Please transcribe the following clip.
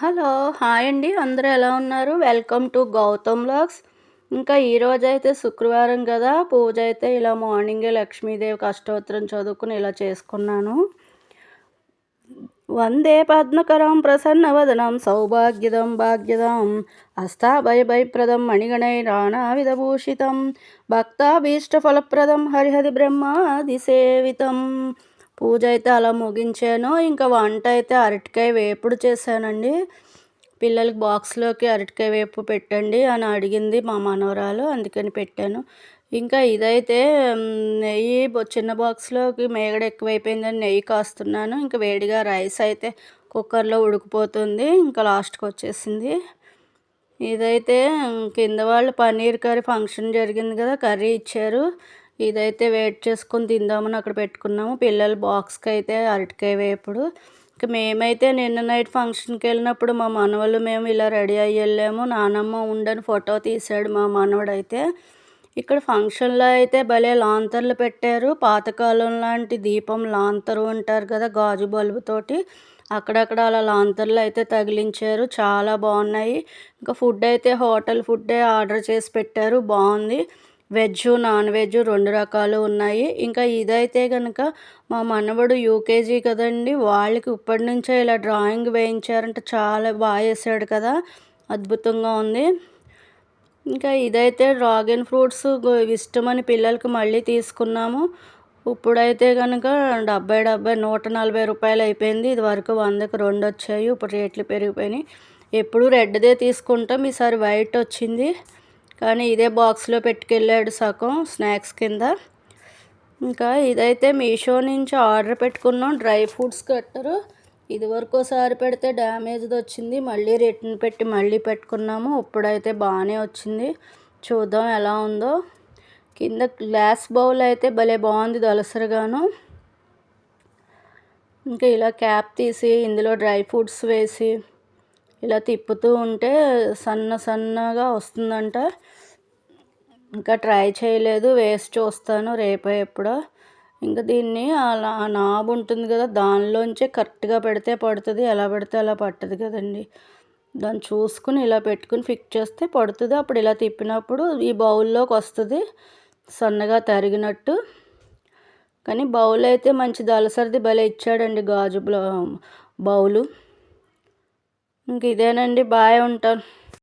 Hello! Hi అండి. అందరూ ఎలా ఉన్నారు? Welcome to Gautam vlogs. ఇంకా ఈరోజైతే శుక్రవారం గదా! పూజైతే ఇలా మార్నింగే లక్ష్మీదేవికి అష్టోత్తరం చదువుకొని ఇలా చేసుకున్నాను. వందే పద్మకరం ప్రసన్నవదనం సౌభాగ్యదం భాగ్యదం హస్తాభయభయప్రదం మణిగణైరానావిధభూషితం భక్తాభీష్టఫలప్రదం హరిహరి బ్రహ్మాదిసేవితం. పూజ అయితే అలా ముగించాను. ఇంకా వంట అయితే అరటికాయ వేపుడు చేశానండి. పిల్లలకి బాక్స్లోకి అరటికాయ వేపు పెట్టండి అని అడిగింది మా మనవరాలు, అందుకని పెట్టాను. ఇంకా ఇదైతే నెయ్యి చిన్న బాక్స్లోకి మేగడ ఎక్కువైపోయిందని నెయ్యి కాస్తున్నాను. ఇంకా వేడిగా రైస్ అయితే కుక్కర్లో ఉడికిపోతుంది, ఇంకా లాస్ట్కి వచ్చేసింది. ఇదైతే కింద వాళ్ళు పన్నీర్ కర్రీ ఫంక్షన్ జరిగింది కదా, కర్రీ ఇచ్చారు. ఇదైతే వెయిట్ చేసుకొని తిందామని అక్కడ పెట్టుకున్నాము. పిల్లల బాక్స్కి అయితే అరటికాయ వేపుడు. ఇక మేమైతే నిన్న నైట్ ఫంక్షన్కి వెళ్ళినప్పుడు మా మనవళ్ళు మేము ఇలా రెడీ అయ్యి వెళ్ళాము. నానమ్మ ఉండని ఫోటో తీశాడు మా మనవడైతే. ఇక్కడ ఫంక్షన్లో అయితే భలే లాంతర్లు పెట్టారు. పాతకాలం లాంటి దీపం లాంతరు అంటారు కదా, గాజు బల్బుతోటి అక్కడక్కడ అలా లాంతర్లు అయితే తగిలించారు. చాలా బాగున్నాయి. ఇంకా ఫుడ్ అయితే హోటల్ ఫుడ్డే ఆర్డర్ చేసి పెట్టారు, బాగుంది. వెజ్ నాన్ వెజ్ 2 రకాలు ఉన్నాయి. ఇంకా ఇదైతే కనుక మా మనవడు యూకేజీ కదండి, వాళ్ళకి ఇప్పటి నుంచే ఇలా డ్రాయింగ్ వేయించారంటే చాలా బాగా వేసాడు కదా, అద్భుతంగా ఉంది. ఇంకా ఇదైతే డ్రాగన్ ఫ్రూట్స్ ఇష్టమని పిల్లలకి మళ్ళీ తీసుకున్నాము. ఇప్పుడైతే కనుక 140 రూపాయలు అయిపోయింది. ఇది వరకు 100కి 2 వచ్చాయి. ఇప్పుడు రేట్లు పెరిగిపోయినాయి. ఎప్పుడు రెడ్దే తీసుకుంటాం, ఈసారి వైట్ వచ్చింది. కానీ ఇదే బాక్స్లో పెట్టుకెళ్ళాడు సగం స్నాక్స్ కింద. ఇంకా ఇదైతే మీషో నుంచి ఆర్డర్ పెట్టుకున్నాం, డ్రై ఫ్రూట్స్ కట్టరు. ఇదివరకు ఒకసారి పెడితే డ్యామేజ్ది వచ్చింది, మళ్ళీ రిటర్న్ పెట్టి మళ్ళీ పెట్టుకున్నాము. ఇప్పుడైతే బాగానే వచ్చింది, చూద్దాం ఎలా ఉందో. కింద గ్లాస్ బౌల్ అయితే భలే బాగుంది దలసరిగాను. ఇంకా ఇలా క్యాప్ తీసి ఇందులో డ్రై ఫ్రూట్స్ వేసి ఇలా తిప్పుతూ ఉంటే సన్నగా వస్తుందంట. ఇంకా ట్రై చేయలేదు, వేసి చూస్తాను రేపో ఎప్పుడో. ఇంకా దీన్ని అలా నాబ్ ఉంటుంది కదా, దానిలోంచే కరెక్ట్గా పెడితే పడుతుంది, ఎలా పెడితే అలా పట్టదు కదండి. దాన్ని చూసుకుని ఇలా పెట్టుకుని ఫిక్స్ చేస్తే పడుతుంది. అప్పుడు ఇలా తిప్పినప్పుడు ఈ బౌల్లోకి వస్తుంది సన్నగా తరిగినట్టు. కానీ బౌల్ అయితే మంచి దలసరిది భలే ఇచ్చాడండి, గాజు బౌలు. ఇంక ఇదేనండి, బాయ్, ఉంటాను.